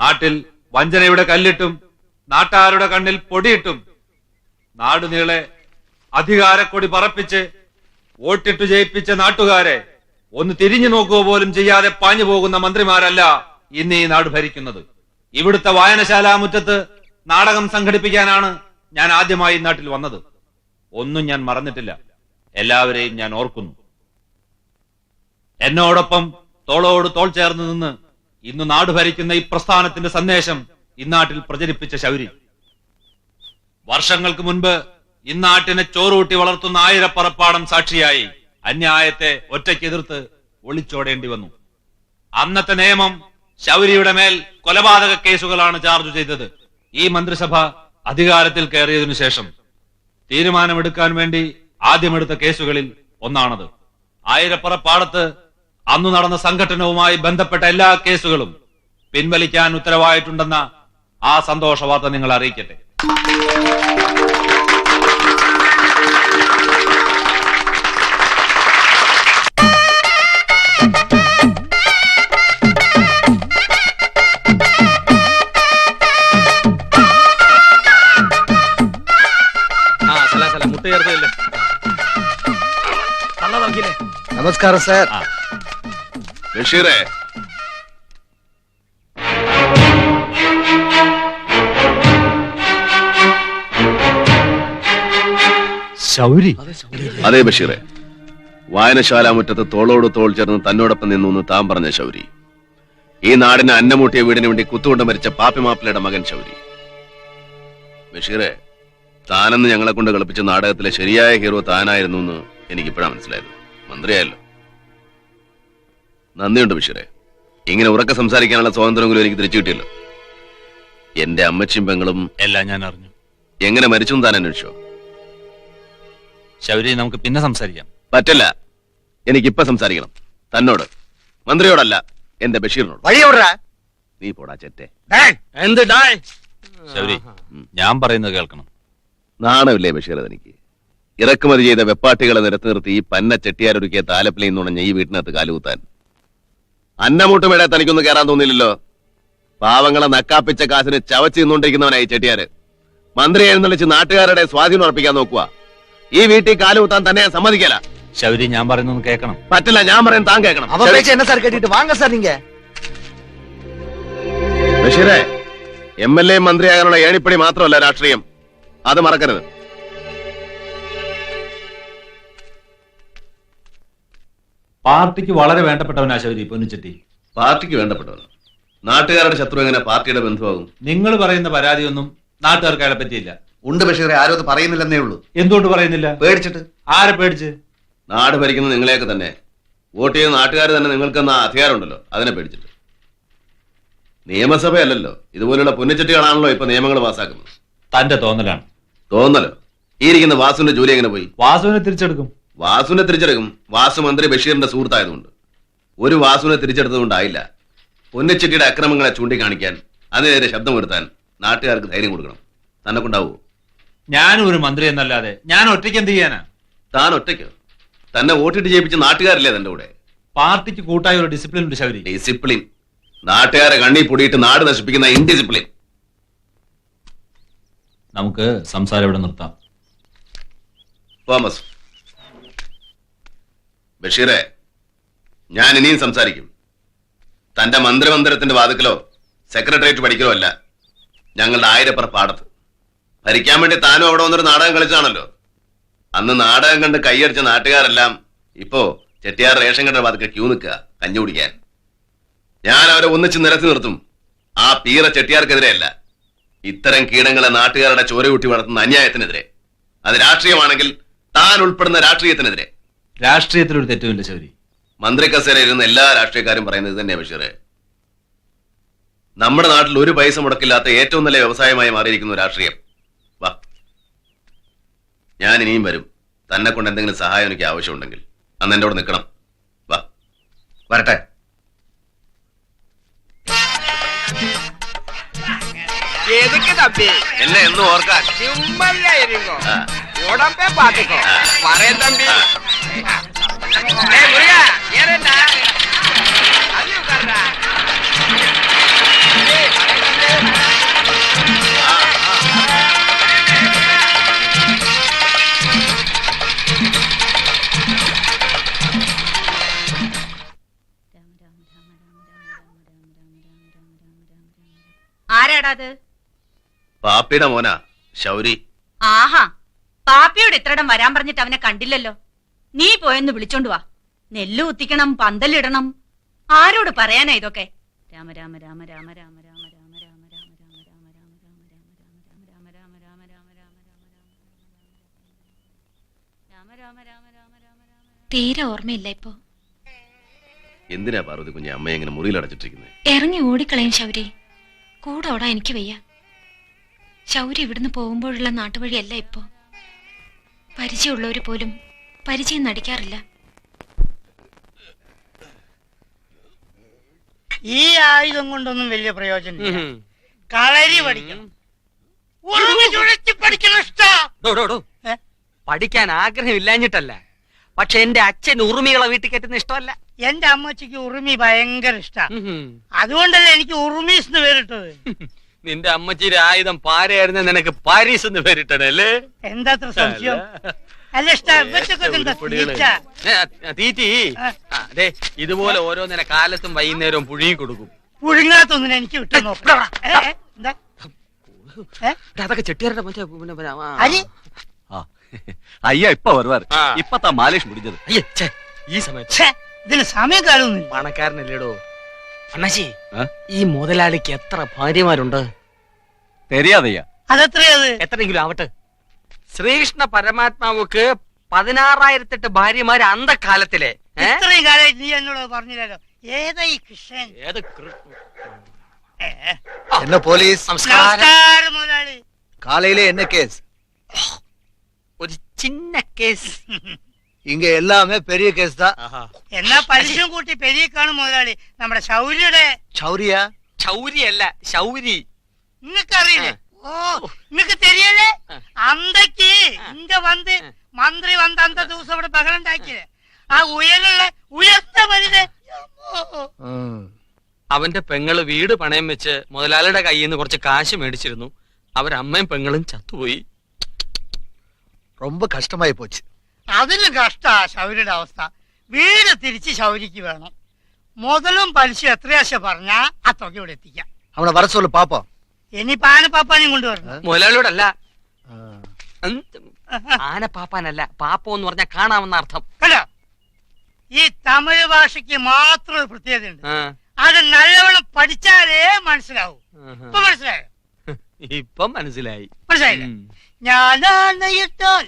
നാട്ടിൽ വഞ്ചനയുടെ കല്ലിട്ടും നാട്ടാരുടെ കണ്ണിൽ പൊടിയിട്ടും നാടുനീളെ അധികാരക്കൊടി പറപ്പിച്ച് വോട്ടിട്ടു ജയിപ്പിച്ച നാട്ടുകാരെ ഒന്ന് തിരിഞ്ഞു നോക്കുക പോലും ചെയ്യാതെ പാഞ്ഞു പോകുന്ന മന്ത്രിമാരല്ല ഇന്ന് ഈ നാട് ഭരിക്കുന്നത്. ഇവിടുത്തെ വായനശാലാ മുറ്റത്ത് നാടകം സംഘടിപ്പിക്കാനാണ് ഞാൻ ആദ്യമായി നാട്ടിൽ വന്നത്. ഒന്നും ഞാൻ മറന്നിട്ടില്ല. എല്ലാവരെയും ഞാൻ ഓർക്കുന്നു. എന്നോടൊപ്പം തോളോട് തോൾ ചേർന്ന് നിന്ന് ഇന്ന് നാട് ഭരിക്കുന്ന ഈ പ്രസ്ഥാനത്തിന്റെ സന്ദേശം ഇന്നാട്ടിൽ പ്രചരിപ്പിച്ച ശൗരി. വർഷങ്ങൾക്ക് മുൻപ് ഇന്നാട്ടിനെ ചോറൂട്ടി വളർത്തുന്ന ആയിരപ്പറപ്പാടം സാക്ഷിയായി അന്യായത്തെ ഒറ്റയ്ക്കെതിർത്ത് ഒളിച്ചോടേണ്ടി വന്നു. അന്നത്തെ നിയമം ശൗരിയുടെ മേൽ കൊലപാതക കേസുകളാണ് ചാർജ് ചെയ്തത്. ഈ മന്ത്രിസഭ അധികാരത്തിൽ കയറിയതിനു ശേഷം തീരുമാനമെടുക്കാൻ വേണ്ടി ആദ്യമെടുത്ത കേസുകളിൽ ഒന്നാണത്. ആയിരപ്പറപ്പാടത്ത് അന്നു നടന്ന സംഘടനവുമായി ബന്ധപ്പെട്ട എല്ലാ കേസുകളും പിൻവലിക്കാൻ ഉത്തരവായിട്ടുണ്ടെന്ന ആ സന്തോഷ വാർത്ത നിങ്ങൾ അറിയിക്കട്ടെ. നമസ്കാരം സാർ. ബഷീറേ, ശൗരി? അതെ ബഷീറേ, വായനശാല മുറ്റത്ത് തോളോട് തോൾ ചേർന്ന് തന്നോടൊപ്പം നിന്നു താൻ പറഞ്ഞ ശൗരി. ഈ നാടിന് അന്നമൂട്ടിയ വീടിന് വേണ്ടി കുത്തുകൊണ്ട് മരിച്ച പാപ്പിമാപ്പിളയുടെ മകൻ ശൗരി. ബഷീറേ, താനെന്ന് ഞങ്ങളെ കൊണ്ട് കളിപ്പിച്ച നാടകത്തിലെ ശരിയായ ഹീറോ താനായിരുന്നു എന്ന് എനിക്കിപ്പോഴാണ് മനസ്സിലായത്. മന്ത്രിയായല്ലോ. നന്ദിയുണ്ട് ബഷീറേ. ഇങ്ങനെ ഉറക്കെ സംസാരിക്കാനുള്ള സ്വാതന്ത്ര്യമെങ്കിലും എനിക്ക് തിരിച്ചു കിട്ടിയല്ലോ. എന്റെ അമ്മച്ചിയും പെങ്ങളും എല്ലാം ഞാൻ അറിഞ്ഞു. എങ്ങനെ മരിച്ചു താൻ അന്വേഷിച്ചോ? ശൗരി, നമുക്ക് പിന്നെ സംസാരിക്കാം. പറ്റില്ല, എനിക്കിപ്പ സംസാരിക്കണം. തന്നോട്, മന്ത്രിയോടല്ല, എന്റെ ബഷീറിനോട്. നീ പോടാ ചെറ്റേ. ശൗരി, ഞാൻ പറയുന്നത് കേൾക്കണം. നാണമില്ലേ ബഷീർ തനിക്ക്? ഇറക്കുമതി ചെയ്ത വെപ്പാട്ടികളെ നിരത്തി നിർത്തി ഈ പന്ന ചെട്ടിയാരൊരുക്കിയ താലപ്പിലയിൽ നുണഞ്ഞ ഈ വീട്ടിനകത്ത് കാലുകുത്താൻ അന്നമൂട്ടുമേടെ തനിക്കൊന്നും കയറാൻ തോന്നില്ലല്ലോ. പാവങ്ങളെ നക്കാപ്പിച്ച കാശിന് ചവച്ച് നിന്നുകൊണ്ടിരിക്കുന്നവനായി ചെട്ടിയാര്. മന്ത്രി എഴുന്നള്ളിച്ച് നാട്ടുകാരുടെ സ്വാധീനം ഉറപ്പിക്കാൻ നോക്കുക. ഈ വീട്ടിൽ കാലുകുത്താൻ തന്നെ ഞാൻ സമ്മതിക്കല. ശൗരി, ഞാൻ പറയുന്നത് കേൾക്കണം. പറ്റില്ല, ഞാൻ പറയുന്നത് താൻ കേൾക്കണം. ബഷീറേ, MLA മന്ത്രിയാകാനുള്ള ഏണിപ്പടി മാത്രമല്ല രാഷ്ട്രീയം, അത് മറക്കരുത്. പാർട്ടിക്ക് വളരെ വേണ്ടപ്പെട്ടവനാ ശൗരി പൊന്നിച്ചെട്ടി. പാർട്ടിക്ക് വേണ്ടപ്പെട്ടവൻ നാട്ടുകാരുടെ ശത്രു എങ്ങനെ പാർട്ടിയുടെ ബന്ധുവാകും? നിങ്ങൾ പറയുന്ന പരാതിയൊന്നും നാട്ടുകാർക്ക് അയാളെ പറ്റിയില്ല. ഉണ്ട് ബഷീറെ, ആരും അത് പറയുന്നില്ലെന്നേ ഉള്ളൂ. എന്തുകൊണ്ട് പറയുന്നില്ല? പേടിച്ചിട്ട്. ആരെ പേടിച്ച്? നാട് ഭരിക്കുന്ന നിങ്ങളെയൊക്കെ തന്നെ. വോട്ട് ചെയ്യുന്ന നാട്ടുകാർ തന്നെ നിങ്ങൾക്കെന്ന അധികാരമുണ്ടല്ലോ, അതിനെ പേടിച്ചിട്ട്. നിയമസഭയല്ലല്ലോ, ഇതുപോലുള്ള പുന്നച്ചട്ടികളാണല്ലോ ഇപ്പൊ നിയമങ്ങൾ പാസ്സാക്കുന്നത്. തന്റെ തോന്നലാണ്. തോന്നലോ? ഈ ഇരിക്കുന്ന വാസുവിന്റെ ജോലി എങ്ങനെ പോയി? വാസുവിനെ തിരിച്ചെടുക്കും. വാസുവിനെ തിരിച്ചെടുക്കും. വാസു മന്ത്രി ബഷീറിന്റെ സുഹൃത്തായതുകൊണ്ട്. ഒരു വാസുവിനെ തിരിച്ചെടുത്തതുകൊണ്ടായില്ല. പൊന്നച്ചെട്ടിയുടെ അക്രമങ്ങളെ ചൂണ്ടിക്കാണിക്കാൻ, അതിനെതിരെ ശബ്ദമുയർത്താൻ നാട്ടുകാർക്ക് ധൈര്യം കൊടുക്കണം. തന്നെ കൊണ്ടാവൂ? ഞാനും ഒരു മന്ത്രി എന്നല്ലാതെ ഞാൻ ഒറ്റയ്ക്ക് എന്ത് ചെയ്യാനാ? താൻ ഒറ്റയ്ക്കോ? തന്നെ വോട്ടിട്ട് ജയിപ്പിച്ച നാട്ടുകാരല്ലേ തന്റെ കൂടെ? പാർട്ടിക്ക് കൂട്ടായ ഒരു ഡിസിപ്ലിൻ ഉണ്ട് ശൗരി. ഡിസിപ്ലിൻ? നാട്ടുകാരെ കണ്ണി പൊടിയിട്ട് നാട് നശിപ്പിക്കുന്ന ഇൻഡിസിപ്ലിൻ. നമുക്ക് സംസാരം ഇവിടെ നിർത്താം. തോമസ്, ബഷീറെ, ഞാൻ ഇനിയും സംസാരിക്കും. തന്റെ മന്ത്രിമന്ദിരത്തിന്റെ വാതുക്കലോ സെക്രട്ടേറിയറ്റ് പഠിക്കലോ അല്ല, ഞങ്ങളുടെ ആയിരപ്പുറ പാടത്ത്. ഭരിക്കാൻ വേണ്ടി താനും അവിടെ വന്നൊരു നാടകം കളിച്ചാണല്ലോ. അന്ന് നാടകം കണ്ട് കൈയടിച്ച നാട്ടുകാരെല്ലാം ഇപ്പോ ചെട്ടിയാർ റേഷൻ കട വാതുക്ക ക്യൂ നിൽക്കുക കഞ്ഞി കുടിക്കാൻ. ഞാൻ അവരെ ഒന്നിച്ച് നിരത്തി നിർത്തും. ആ പീറ ചെട്ടിയാർക്കെതിരെയല്ല, ഇത്തരം കീടങ്ങളെ നാട്ടുകാരുടെ ചോരയൂട്ടി വളർത്തുന്ന അന്യായത്തിനെതിരെ. അത് രാഷ്ട്രീയമാണെങ്കിൽ താൻ ഉൾപ്പെടുന്ന രാഷ്ട്രീയത്തിനെതിരെ. രാഷ്ട്രീയത്തിലൊരു തെറ്റുമില്ല ശൗരി. മന്ത്രി കസേര ഇരുന്ന എല്ലാ രാഷ്ട്രീയക്കാരും പറയുന്നത് തന്നെയാ ബഷീറെ. നമ്മുടെ നാട്ടിൽ ഒരു പൈസ മുടക്കില്ലാത്ത ഏറ്റവും നല്ല വ്യവസായമായി മാറിയിരിക്കുന്നു രാഷ്ട്രീയം. വാ, ഞാൻ ഇനിയും വരും. തന്നെ കൊണ്ട് എന്തെങ്കിലും സഹായം എനിക്ക് ആവശ്യമുണ്ടെങ്കിൽ അന്ന് എന്റെ കൂടെ നിൽക്കണം. വാ, വരട്ടെ. എന്നെ എന്നും ഓർക്കാൻ. உடம்பே பாத்துக்கோ. வரேன் தம்பி. முருகா, ஏறேண்டா. அது உட்கார்றா. ആരാടാ അത്? പാപ്പിയുടെ മോനാ ശൗരി. ആഹാ, പാപ്പിയോട് ഇത്രയിടം വരാൻ പറഞ്ഞിട്ട് അവനെ കണ്ടില്ലല്ലോ. നീ പോയെന്ന് വിളിച്ചോണ്ട് വാ. നെല്ല് കുത്തിക്കണം, പന്തലിടണം. ആരോട് പറയാനാ ഇതൊക്കെ? രാമ രാമ രാമ രാമ രാമ രാമ രാമ രാമ രാമ രാമ രാമ രാമ രാമ രാമ രാമ രാമ രാമ രാമ രാമ. തീരെ ഓർമ്മയില്ല ഇപ്പൊ. എന്തിനാ പാർവതി കുഞ്ഞെ അമ്മ എങ്ങനെ മുറിയിൽ അടച്ചിട്ടിരിക്കുന്നത്? ഇറങ്ങി ഓടിക്കളയും ശൗരി. കൂടെ ഓടാൻ എനിക്ക് വയ്യ. ശൗരി ഇവിടുന്ന് പോകുമ്പോഴുള്ള നാട്ടുവഴിയല്ല ഇപ്പോ. പരിചയമുള്ളവര് പോലും പരിചയം നടിക്കാറില്ല. ഈ ആയുധം കൊണ്ടൊന്നും വലിയ പ്രയോജനം. കളരി പഠിക്കണം, പഠിക്കണം. ഇഷ്ടം പഠിക്കാൻ ആഗ്രഹമില്ലാഞ്ഞിട്ടല്ല, പക്ഷെ എന്റെ അച്ഛൻ ഉറുമികളെ വീട്ടിൽ കയറ്റുന്ന ഇഷ്ടമല്ല. എന്റെ അമ്മച്ചിക്ക് ഉറുമി ഭയങ്കര ഇഷ്ടമാണ്. അതുകൊണ്ടല്ലേ എനിക്ക് ഉറുമീസ് എന്ന് പേരിട്ടത്. നിന്റെ അമ്മച്ചിയുടെ ആയുധം പാരയായിരുന്ന നിനക്ക് പാരീസ് എന്ന് പേരിട്ടല്ലേ? എന്താ സംശയം? അല്ല തീറ്റി അതെ, ഇതുപോലെ ഓരോന്നിനെ കാലത്തും വൈകുന്നേരവും പുഴുങ്ങി കൊടുക്കും. പുഴുങ്ങാത്തൊന്നിനെ എനിക്ക് വിട്ടു നോക്കാം. അതൊക്കെ ചെട്ടിയാരുടെ അരി ஐயா இப்ப வருவார். இப்பதான் மாலேஷ் முடிஞ்சது. ഈ സമയത്ത് ഇതിന് സമയക്കാലൊന്നുമില്ല. പണക്കാരനല്ലേടോ അണ്ണാച്ചി. ഈ മുതലാളിക്ക് എത്ര ഭാര്യമാരുണ്ട്? தெரியாதையா? അതെത്രയത്? എത്രയെങ്കിലും ആവട്ടെ. ശ്രീകൃഷ്ണ പരമാത്മാവുക്ക് 16,008 ഭാര്യമാര് അന്തകാലത്തിലെ. ഇത്രയും കാലമായിട്ട് നീ എന്നോട് പറഞ്ഞില്ലല്ലോ. ഏതാ ഈ കൃഷ്ണൻ? ഏത് என்ன போலீஸ்? നമസ്കാരം മുതലാളി. காலையிலே என்ன கேஸ்? ഒരു ചിന്ന കേസ്. இங்க எல்லாமே பெரிய கேஸ் தான். എന്നാ പലിശയും കൂട്ടി പെരിയ കാണും മുതലാളി. നമ്മുടെ ശൗര്യയുടെ. சௌரியா? ചൗരിയല്ല, ശൗരി. നിങ്ങൾക്കറിയില്ലേ? ഓ, നിങ്ങക്ക് തെരിയല്ലേ? അന്തക്ക് ഇങ്ക വന്ന് മന്ത്രി വന്ന് അന്ത ദിവസം ഇവിടെ ബഹളം ഉണ്ടാക്കിയത് ആ ഉയലുള്ള ഉയർത്ത മനുഷ്യനെ. അവന്റെ പെങ്ങള് വീട് പണയം വെച്ച് മുതലാളിയുടെ കയ്യിൽ നിന്ന് കുറച്ച് കാശ് മേടിച്ചിരുന്നു. അവരമ്മയും പെങ്ങളും ചത്തുപോയി. ரொம்ப கஷ்டமாயி போச்சு. അതിന് കഷ്ടാ ശൗര്യയുടെ അവസ്ഥ. വീട് തിരിച്ച് ശൗരിക്ക് വേണം. മുതലും പലിശ എത്രയാശ പറഞ്ഞാ ആ തുക ഇവിടെ എത്തിക്കാം. அவனை வர சொல்லு பாப்போம். ഇനിയിപ്പോ ആനപ്പാപ്പാനെയും കൊണ്ടുവരണം. മുതലാളിയോടല്ല, ആനപ്പാപ്പാനല്ല, പാപ്പോ എന്ന് പറഞ്ഞാൽ കാണാമെന്ന അർത്ഥം. കണ്ടോ, ഈ തമിഴ് ഭാഷയ്ക്ക് മാത്രം ഒരു പ്രത്യേകതയുണ്ട്. ആ, അത് നല്ലവണ്ണം പഠിച്ചാലേ മനസ്സിലാവൂ. ഇപ്പൊ മനസ്സിലായോ? ഇപ്പം മനസ്സിലായി. മനസ്സിലായില്ല? ഞാനാണ് ഇട്ടാൽ